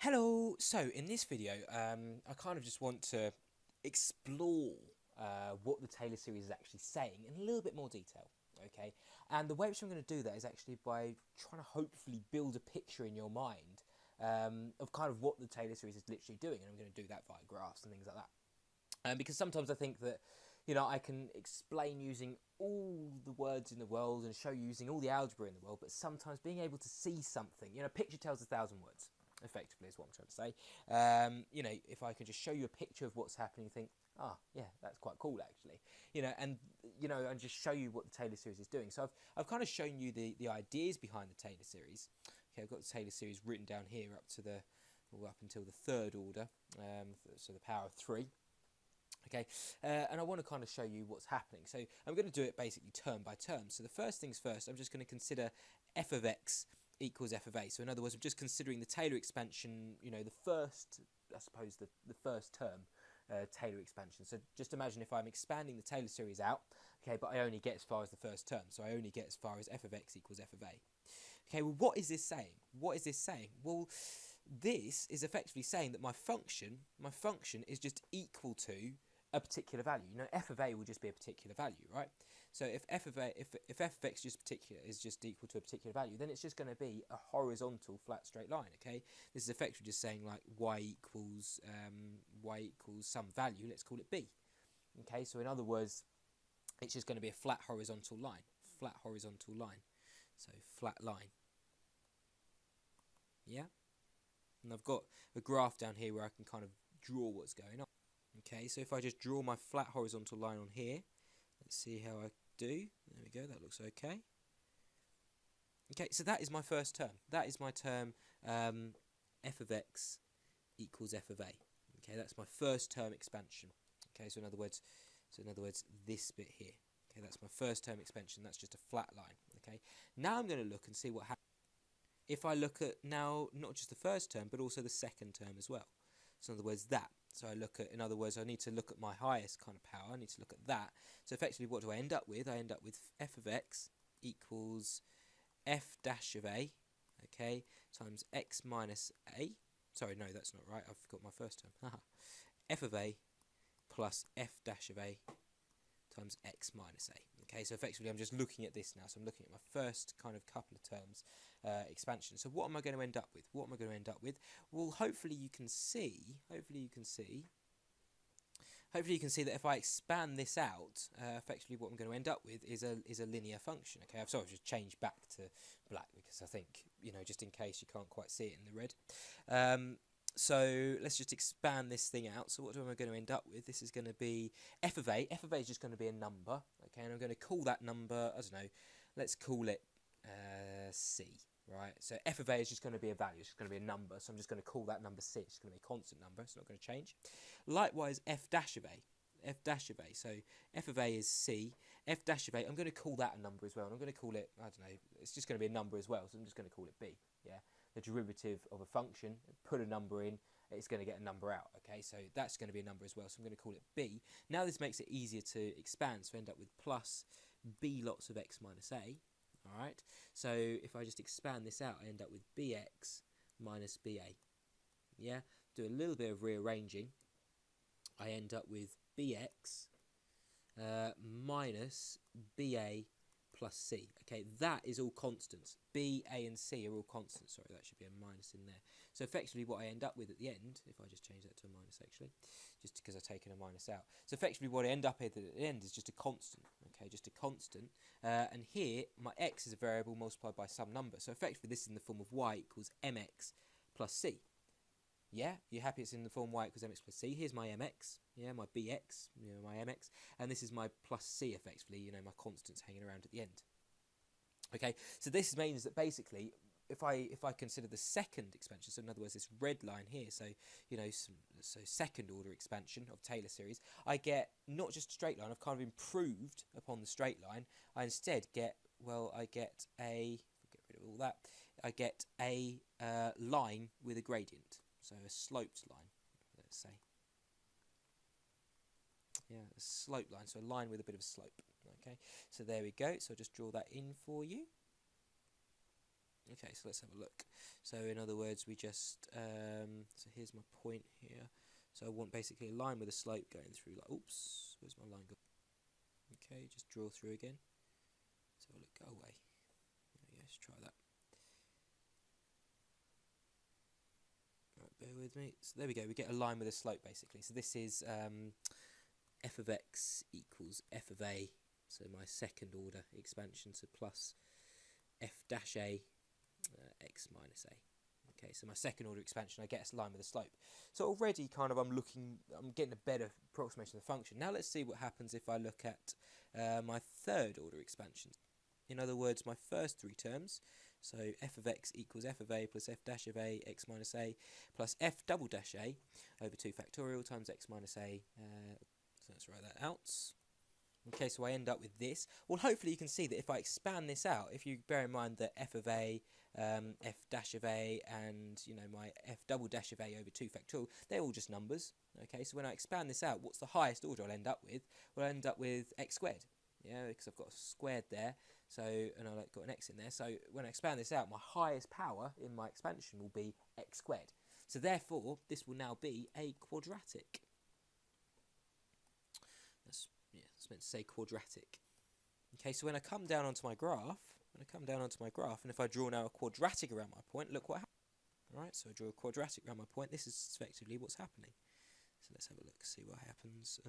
Hello! So, in this video, I kind of just want to explore what the Taylor series is actually saying in a little bit more detail, okay? And the way which I'm going to do that is actually by trying to hopefully build a picture in your mind of kind of what the Taylor series is literally doing, and I'm going to do that via graphs and things like that. Because sometimes I think that, I can explain using all the words in the world and show you using all the algebra in the world, but sometimes being able to see something, picture tells 1,000 words. Effectively is what I'm trying to say. If I can just show you a picture of what's happening, you think, yeah, that's quite cool actually. And just show you what the Taylor series is doing. So I've kind of shown you the ideas behind the Taylor series. Okay, I've got the Taylor series written down here up until the third order, so the power of 3. Okay, and I want to kind of show you what's happening. So I'm going to do it basically term by term. So the first things first, I'm just going to consider f of x equals f of a. So in other words, I'm just considering the Taylor expansion, the first, I suppose, the first term Taylor expansion. So just imagine if I'm expanding the Taylor series out, okay, but I only get as far as the first term. So I only get as far as f of x equals f of a. Okay, well, what is this saying? What is this saying? Well, this is effectively saying that my function is just equal to a particular value. F of a will just be a particular value, right? So if f of x is just equal to a particular value, then it's just going to be a horizontal flat straight line. Okay, this is effectively just saying like y equals some value. Let's call it b. Okay, so in other words, it's just going to be a flat horizontal line. So flat line. Yeah, and I've got a graph down here where I can kind of draw what's going on. Okay, so if I just draw my flat horizontal line on here, let's see how I do. There we go, that looks okay. Okay, so that is my first term. That is my term f of x equals f of a. Okay, that's my first term expansion. Okay, so in other words, this bit here. Okay, that's my first term expansion. That's just a flat line. Okay, now I'm going to look and see what happens if I look at now not just the first term but also the second term as well. So in other words, that. So I need to look at my highest kind of power. I need to look at that. So effectively, what do I end up with? I end up with f of x equals f dash of a, okay, times x minus a. Sorry, no, that's not right. I've got my first term. F of a plus f dash of a times x minus a. Okay, so effectively I'm just looking at this now. So I'm looking at my first kind of couple of terms expansion. So what am I going to end up with? Well, hopefully you can see that if I expand this out, effectively what I'm going to end up with is a linear function. Okay, I've sort of just changed back to black because I think, just in case you can't quite see it in the red. So let's just expand this thing out. So what am I going to end up with? This is going to be f of a. F of a is just going to be a number. Okay, and I'm going to call that number, I don't know, let's call it c. Right, so f of a is just going to be a value. It's just going to be a number. So I'm just going to call that number c. It's going to be a constant number. It's not going to change. Likewise, f dash of a. So f of a is c. F dash of a, I'm going to call that a number as well. And I'm going to call it, I don't know, it's just going to be a number as well. So I'm just going to call it b. Yeah, the derivative of a function, put a number in, it's going to get a number out. Okay, so that's going to be a number as well. So I'm going to call it b. Now this makes it easier to expand. So I end up with plus b lots of x minus a. Alright, so if I just expand this out, I end up with bx minus ba. Yeah, do a little bit of rearranging. I end up with bx minus ba plus c. Okay, that is all constants. B, A and C are all constants. Sorry, that should be a minus in there. So effectively what I end up with at the end, if I just change that to a minus actually, just because I've taken a minus out. So effectively what I end up with at the end is just a constant. Okay, just a constant. And here, my x is a variable multiplied by some number. So effectively this is in the form of y equals mx plus c. Yeah, you happy it's in the form y equals mx plus c? Here's my mx, yeah, my bx, my mx, and this is my plus c effectively, my constants hanging around at the end. Okay, so this means that basically, if I consider the second expansion, so in other words, this red line here, so so second order expansion of Taylor series, I get not just a straight line. I've kind of improved upon the straight line. I instead get get a line with a gradient. So a sloped line, let's say. Yeah, a sloped line, so a line with a bit of a slope. Okay, so there we go. So I'll just draw that in for you. Okay, so let's have a look. So in other words, we just, so here's my point here. So I want basically a line with a slope going through, like, oops, where's my line go? Okay, just draw through again. Let's have a look, go away. Let's try that. Right, bear with me. So there we go, we get a line with a slope basically. So this is f of x equals f of a, so my second order expansion, so plus f dash a x minus a. Okay, so my second order expansion, I get a line with a slope. So already kind of I'm getting a better approximation of the function. Now let's see what happens if I look at my third order expansion. In other words, my first three terms, so f of x equals f of a plus f dash of a x minus a plus f double dash a over 2 factorial times x minus a. So let's write that out. Okay, so I end up with this. Well, hopefully you can see that if I expand this out, if you bear in mind that f of a, f dash of a, and my f double dash of a over 2 factorial, they're all just numbers. Okay, so when I expand this out, what's the highest order I'll end up with? Well, I'll end up with x squared. Yeah, because I've got a squared there, so and I've got an x in there. So when I expand this out, my highest power in my expansion will be x squared. So therefore, this will now be a quadratic. It's meant to say quadratic. Okay, so when I come down onto my graph, and if I draw now a quadratic around my point, look what happens. Alright, so I draw a quadratic around my point. This is effectively what's happening. So let's have a look, see what happens.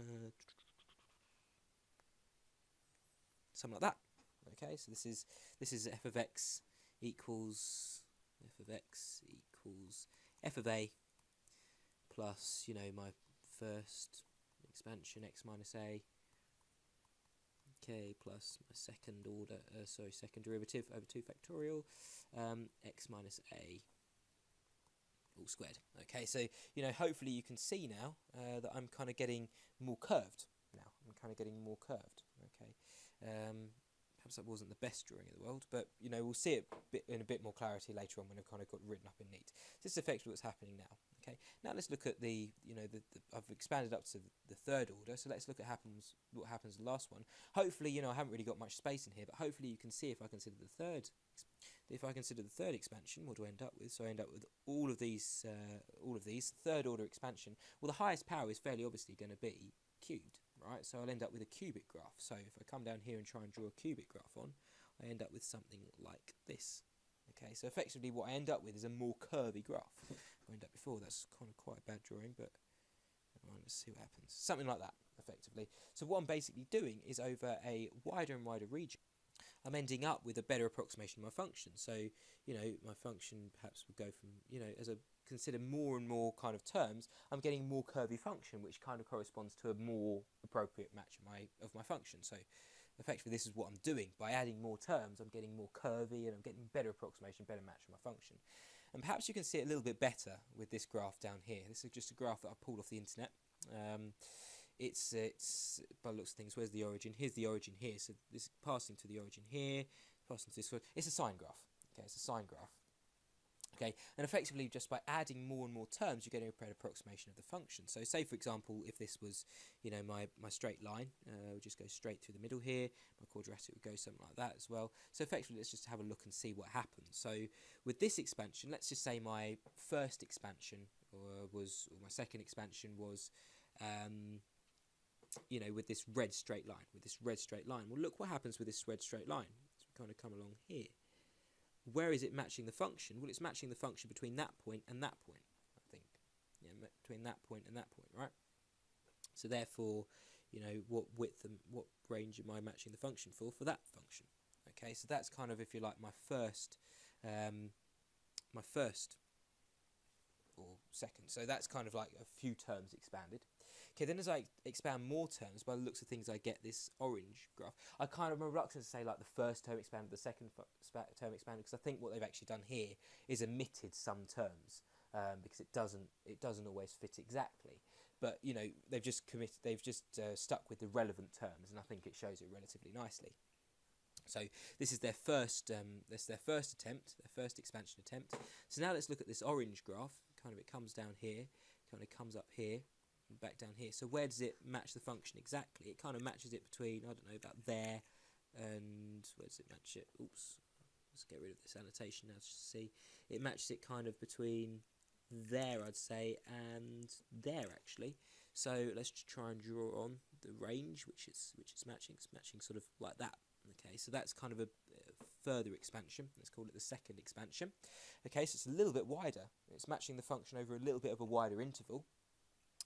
Something like that. Okay, so this is f of x equals f of a plus my first expansion x minus a. Okay, plus my second derivative over 2 factorial x minus a all squared. Okay, so hopefully you can see now that I'm kind of getting more curved now. Okay, perhaps that wasn't the best drawing in the world, but we'll see it in a bit more clarity later on when I've kind of got it written up in neat. This is effectively what's happening now. Okay, now let's look at I've expanded up to the third order, so let's look at what happens in the last one. Hopefully, I haven't really got much space in here, but hopefully you can see if I consider the third expansion, what do I end up with? So I end up with all of these third order expansion. Well, the highest power is fairly obviously going to be cubed, right? So I'll end up with a cubic graph. So if I come down here and try and draw a cubic graph on, I end up with something like this. Okay, so effectively what I end up with is a more curvy graph. I end up before, that's kind of quite a bad drawing, but let's see what happens. Something like that, effectively. So what I'm basically doing is over a wider and wider region, I'm ending up with a better approximation of my function. So, my function perhaps would go from, as I consider more and more kind of terms, I'm getting more curvy function, which kind of corresponds to a more appropriate match of my function. So effectively this is what I'm doing. By adding more terms, I'm getting more curvy and I'm getting better approximation, better match of my function. And perhaps you can see it a little bit better with this graph down here. This is just a graph that I pulled off the internet. It's by the looks of things, where's the origin? Here's the origin here. So this is passing to the origin here, passing to this one. It's a sine graph. Okay, it's a sine graph. Okay, and effectively just by adding more and more terms, you're getting a better approximation of the function. So say, for example, if this was, my straight line, would just go straight through the middle here. My quadratic would go something like that as well. So effectively, let's just have a look and see what happens. So with this expansion, let's just say my first expansion or my second expansion was, with this red straight line. Well, look what happens with this red straight line. So we kind of come along here. Where is it matching the function? Well, it's matching the function between that point and that point, I think. Yeah, between that point and that point, right? So therefore, what width and what range am I matching the function for that function? Okay, so that's kind of, if you like, my first or second. So that's kind of like a few terms expanded. Okay, then as I expand more terms, by the looks of things, I get this orange graph. I kind of am reluctant to say like the first term expanded, the second term expanded, because I think what they've actually done here is omitted some terms because it doesn't always fit exactly. But they've just stuck with the relevant terms, and I think it shows it relatively nicely. So this is their first attempt, their first expansion attempt. So now let's look at this orange graph. Kind of it comes down here, kind of comes up here, and back down here. So where does it match the function exactly? It kind of matches it between, I don't know, about there, and where does it match it? Oops, let's get rid of this annotation now to see. It matches it kind of between there, I'd say, and there actually. So let's just try and draw on the range which it's matching. It's matching sort of like that. Okay, so that's kind of a further expansion. Let's call it the second expansion. Okay, so it's a little bit wider. It's matching the function over a little bit of a wider interval.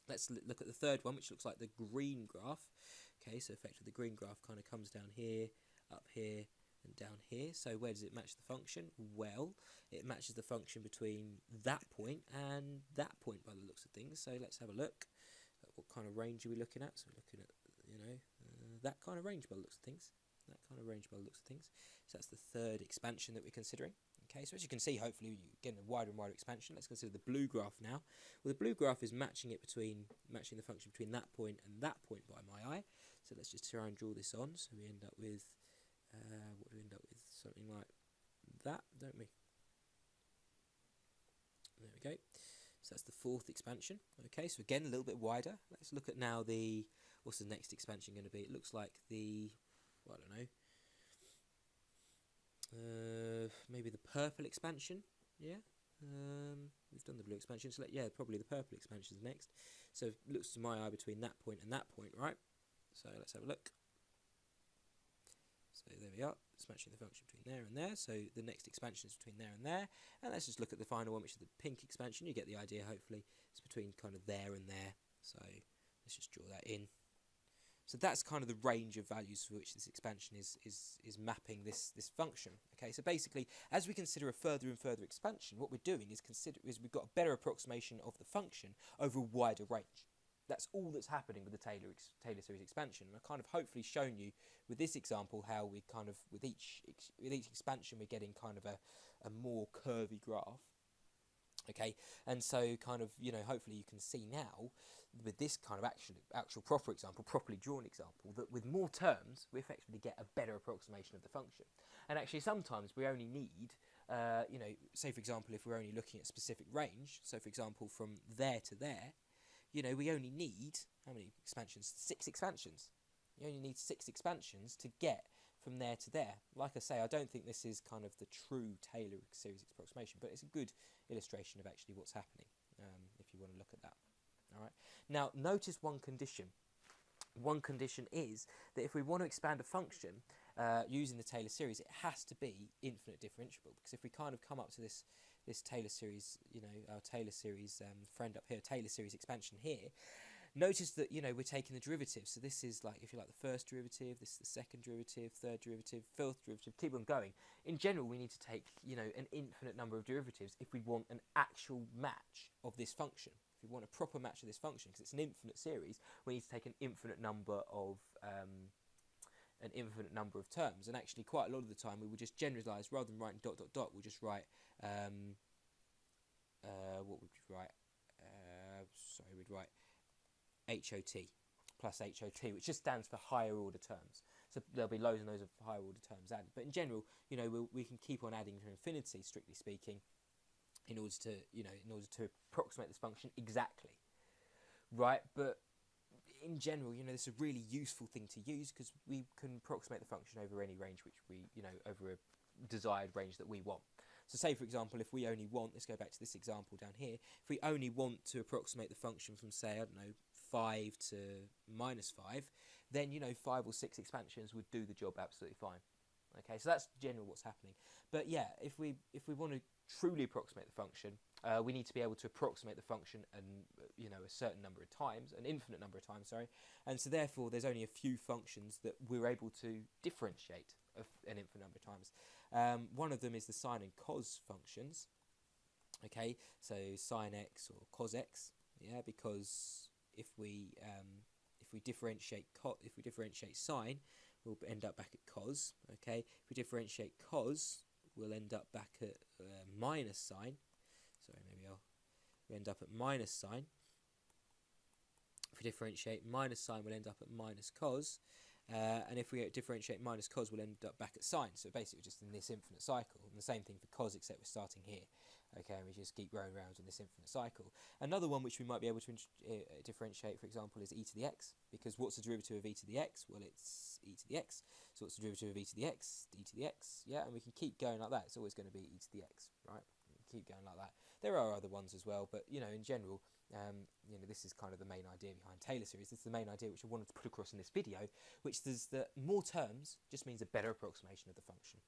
Let's look at the third one, which looks like the green graph. Okay, so effectively the green graph kind of comes down here, up here, and down here. So where does it match the function? Well, it matches the function between that point and that point by the looks of things. So let's have a look at what kind of range are we looking at. So we're looking at, that kind of range by the looks of things. So that's the third expansion that we're considering. Okay, so as you can see, hopefully you're getting a wider and wider expansion. Let's consider the blue graph now. Well, the blue graph is matching the function between that point and that point by my eye. So let's just try and draw this on. So we end up with, what do we end up with? Something like that, don't we? There we go. So that's the fourth expansion. Okay, so again, a little bit wider. Let's look at now what's the next expansion going to be? It looks like I don't know, maybe the purple expansion. Yeah, we've done the blue expansion, so probably the purple expansion is next. So it looks to my eye between that point and that point, right? So let's have a look. So there we are, it's matching the function between there and there. So the next expansion is between there and there. And let's just look at the final one, which is the pink expansion. You get the idea, hopefully. It's between kind of there and there. So let's just draw that in. So that's kind of the range of values for which this expansion is mapping this function. Okay, so basically, as we consider a further and further expansion, what we're doing is we've got a better approximation of the function over a wider range. That's all that's happening with the Taylor series expansion. And I've kind of hopefully shown you with this example how we kind of with each expansion we're getting kind of a more curvy graph. Okay, and so kind of, hopefully you can see now with this kind of actual proper example, properly drawn example, that with more terms we effectively get a better approximation of the function. And actually sometimes we only need, say for example if we're only looking at specific range, so for example from there to there, we only need, how many expansions? 6 expansions. You only need 6 expansions to get from there to there. Like I say, I don't think this is kind of the true Taylor series approximation, but it's a good illustration of actually what's happening, if you want to look at that. All right. Now, notice one condition. One condition is that if we want to expand a function using the Taylor series, it has to be infinite differentiable, because if we kind of come up to this Taylor series, our Taylor series friend up here, Taylor series expansion here, notice that, we're taking the derivative. So this is like, if you like, the first derivative, this is the second derivative, third derivative, fourth derivative, keep on going. In general, we need to take, an infinite number of derivatives if we want an actual match of this function. If we want a proper match of this function, because it's an infinite series, we need to take an infinite number of terms. And actually, quite a lot of the time, we will just generalise rather than writing ... We'll just write what would we write? We'd write HOT plus HOT, which just stands for higher order terms. So there'll be loads and loads of higher order terms added. But in general, we can keep on adding to infinity, strictly speaking, in order to approximate this function exactly, right? But in general, this is a really useful thing to use, because we can approximate the function over any range which we, over a desired range that we want. So say, for example, if we only want, let's go back to this example down here, if we only want to approximate the function from, say, I don't know, 5 to -5, then, 5 or 6 expansions would do the job absolutely fine. Okay, so that's generally what's happening. But yeah, if we want to truly approximate the function, we need to be able to approximate the function a certain number of times, an infinite number of times, sorry. And so therefore, there's only a few functions that we're able to differentiate an infinite number of times. One of them is the sine and cos functions. Okay, so sine x or cos x, yeah, because if we differentiate sine, we'll end up back at cos. Okay, if we differentiate cos, we'll end up back at minus sine. Sorry, we end up at minus sine. If we differentiate minus sine, we'll end up at minus cos. and if we differentiate minus cos, we'll end up back at sine. So basically just in this infinite cycle. And the same thing for cos, except we're starting here. Okay, and we just keep going around in this infinite cycle. Another one which we might be able to differentiate, for example, is e to the x, because what's the derivative of e to the x? Well, it's e to the x. So what's the derivative of e to the x? E to the x, yeah, and we can keep going like that. It's always going to be e to the x, right? Keep going like that. There are other ones as well, but you know, in general, this is kind of the main idea behind Taylor series. This is the main idea which I wanted to put across in this video, which is that more terms just means a better approximation of the function.